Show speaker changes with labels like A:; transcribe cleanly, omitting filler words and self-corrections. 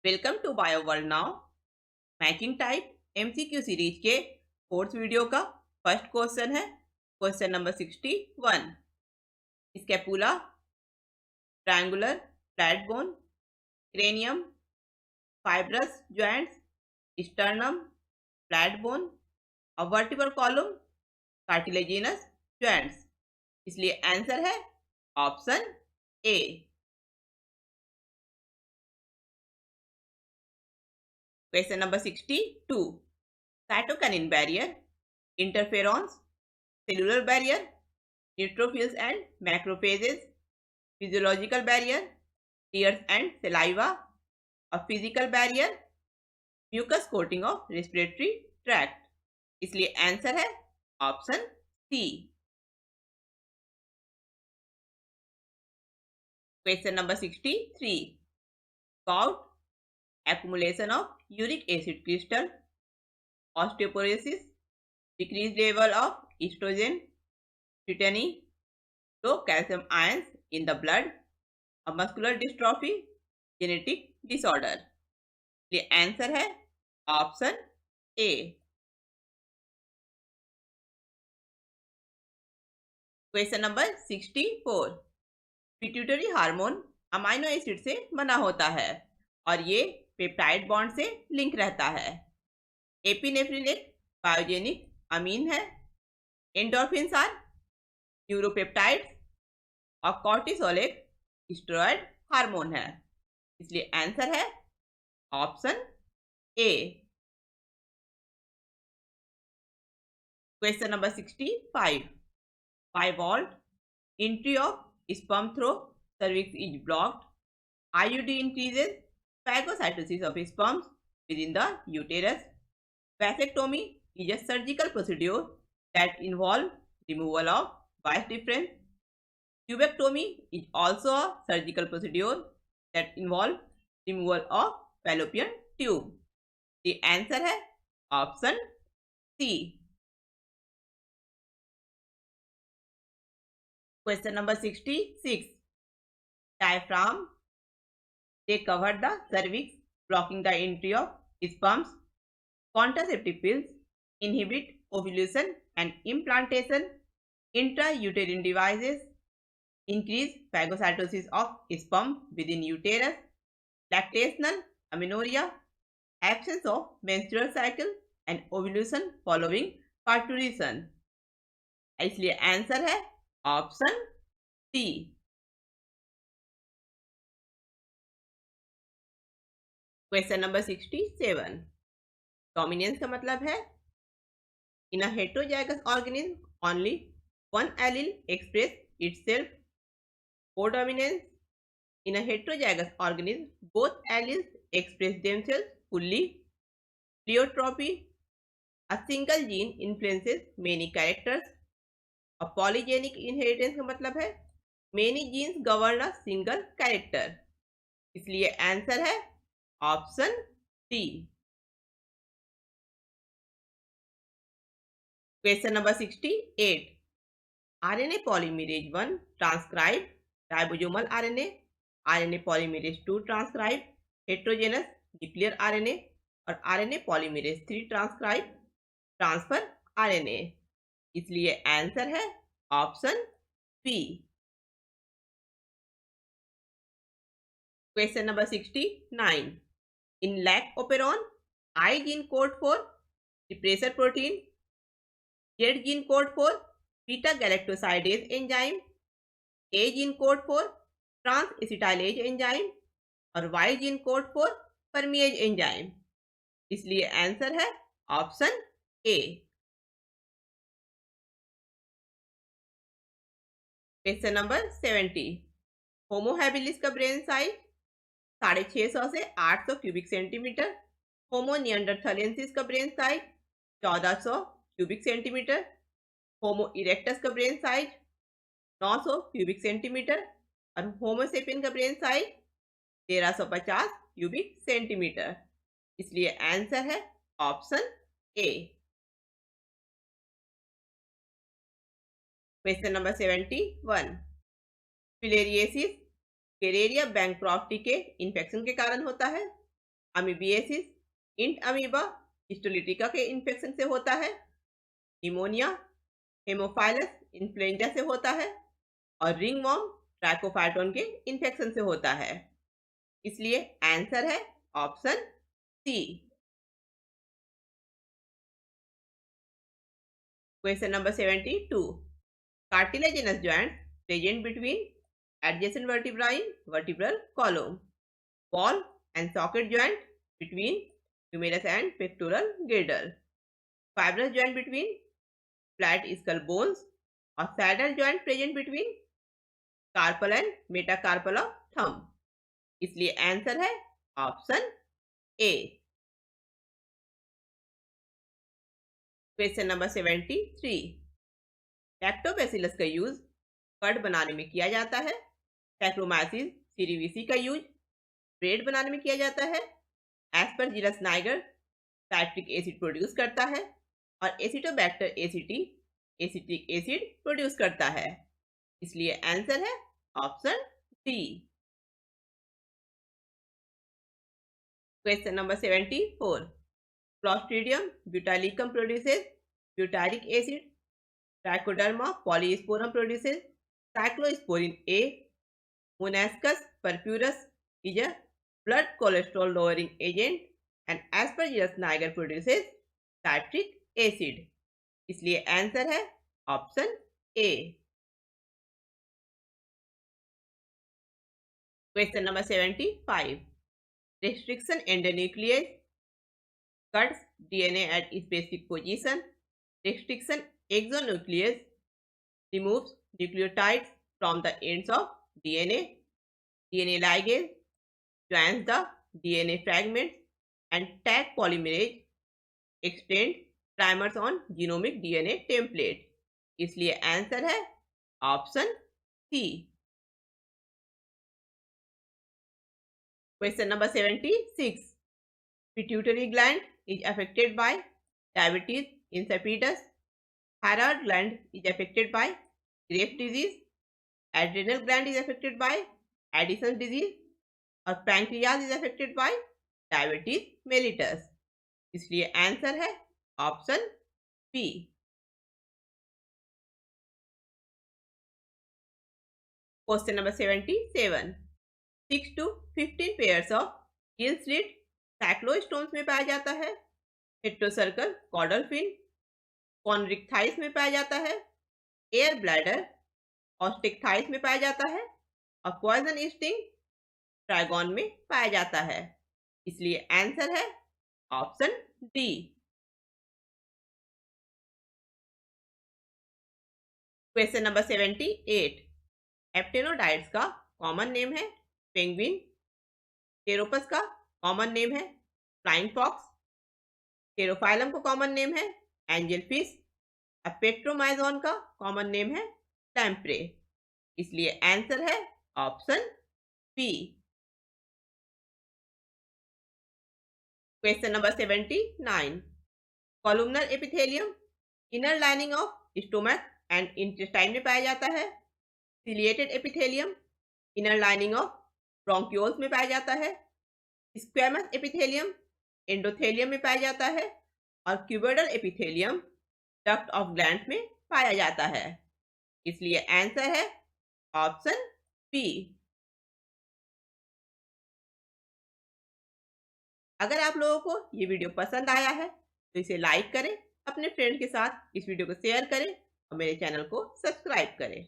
A: Welcome to Bio World now. Matching type MCQ series के fourth video का first question है। Question number 61। Scapula, triangular flat bone, cranium, fibrous joints, sternum, flat bone और vertebral column, cartilaginous joints. इसलिए answer है option A. Question number 62। Cytokinin barrier, interferons, cellular barrier, neutrophils and macrophages, physiological barrier, tears and saliva, और physical barrier, mucus coating of respiratory tract। इसलिए answer है option C. Question number 63। gout, accumulation of uric acid crystal, osteoporosis, decreased level of estrogen, tetany, low calcium ions in the blood, और muscular dystrophy, genetic disorder. ये answer है option A. Question number 64। Pituitary hormone amino acid से बना होता है और ये peptide bond से लिंक रहता है। एपिनेफ्रिन एक बायोजेनिक अमीन है। एंडोर्फिन्स आर न्यूरोपेप्टाइड्स और कॉर्टिसोल एक स्टेरॉयड हार्मोन है। इसलिए आंसर है option A. Question number 65। Pivotal entry of sperm through cervix is blocked. IUD increases phagocytosis of sperms within the uterus. Vasectomy is a surgical procedure that involves removal of vas deferens. Tubectomy is also a surgical procedure that involves removal of fallopian tube। The answer है option C. Question number 66. Diaphragm, they cover the cervix, blocking the entry of sperms. Contraceptive pills inhibit ovulation and implantation. Intrauterine devices increase phagocytosis of sperm within uterus. Lactational amenorrhea, absence of menstrual cycle and ovulation following parturition। इसलिए answer है option C. Question number 67। Dominance का मतलब है in a heterozygous organism only one allele express itself. Codominance in a heterozygous organism both alleles express themselves fully. Pleiotropy, a single gene influences many characters. और polygenic inheritance का मतलब है many genes govern a single character. इसलिए answer है option D. Question number 68। RNA polymerase 1 transcribe ribosomal RNA, RNA polymerase 2 transcribe heterogeneous nuclear RNA और RNA polymerase 3 transcribe transfer RNA. इसलिए answer है option B. Question number 69। In lac operon, I gene code for depressor protein, Z gene code for beta galactosidase enzyme, A gene code for trans acetylase enzyme और Y gene code for permease enzyme. इसलिए answer है option A. Question number 70। Homo habilis का brain size 650 से 800 cubic centimetre. Homo neanderthalensis का brain size 1400 cubic centimetre. Homo erectus का brain size 900 cubic centimetre और Homo sapien का brain size 1350 cubic centimetre. इसलिए answer है option A. Question number 71। Filariasis Wuchereria bancrofti के infection के कारण होता है। अमीबियासिस इंट अमीबा हिस्टोलिटिका के इन्फेक्शन से होता है। निमोनिया हेमोफाइलस इन्फ्लुएंजा से होता है। और रिंगवॉर्म ट्राइकोफाइटोन के इन्फेक्शन से होता है। इसलिए आंसर है option C. Question number 72, cartilaginous joints present between adjacent vertebrae in vertebral column, ball and socket joint between humerus and pectoral girdle, fibrous joint between flat skull bones और saddle joint present between carpal and metacarpal of thumb। इसलिए answer है option A. Question number 73, lactobacillus का use curd बनाने में किया जाता है। Saccharomyces सीरीवीसी का यूज ब्रेड बनाने में किया जाता है। Aspergillus niger citric acid produce करता है और Acetobacter aceti acetic acid produce करता है। इसलिए आंसर है option D. Question number 74, Clostridium butylicum produces butyric acid, Trichoderma polysporum produces cyclosporin A, Monascus purpurus is a blood cholesterol lowering agent and Aspergillus niger produces citric acid। इसलिए answer है option A. Question number 75, restriction endonuclease cuts DNA at specific position, restriction exonuclease removes nucleotides from the ends of DNA, DNA ligase joins the DNA fragments and tag polymerase extend primers on genomic DNA template। इसलिए answer है option C. Question number 76, pituitary gland is affected by diabetes insipidus, thyroid gland is affected by Graves' disease, adrenal gland is affected by Addison's disease और pancreas is affected by diabetes mellitus। इसलिए answer है option B. Question number 77, 6 to 15 pairs of gill slit cyclostomes में पाया जाता है। Heterocercal chordal fin कॉन्ड्रिक्थाइस में पाया जाता है। एयर ब्लैडर ऑस्टिक्थाइस में पाया जाता है और पॉइजन स्टिंग ट्राइगॉन में पाया जाता है। इसलिए आंसर है option D. Question number 78, Aptenodytes का कॉमन नेम है पेंगुइन, टेरोपस का कॉमन नेम है फ्लाइंग फॉक्स, टेरोफाइलम का कॉमन नेम है एंजल फिश, पेट्रोमाइजोन का कॉमन नेम है लैम्प्रे। इसलिए आंसर है option B. Question number 79, columnar epithelium inner lining of stomach and intestine में पाया जाता है। Ciliated epithelium inner lining of bronchioles में पाया जाता है। स्क्वैमस एपिथेलियम एंडोथेलियम में पाया जाता है और cuboidal epithelium duct of glands में पाया जाता है। इसलिए आंसर है ऑप्शन बी। अगर आप लोगों को ये वीडियो पसंद आया है तो इसे लाइक करें, अपने फ्रेंड के साथ इस वीडियो को शेयर करें और मेरे चैनल को सब्सक्राइब करें।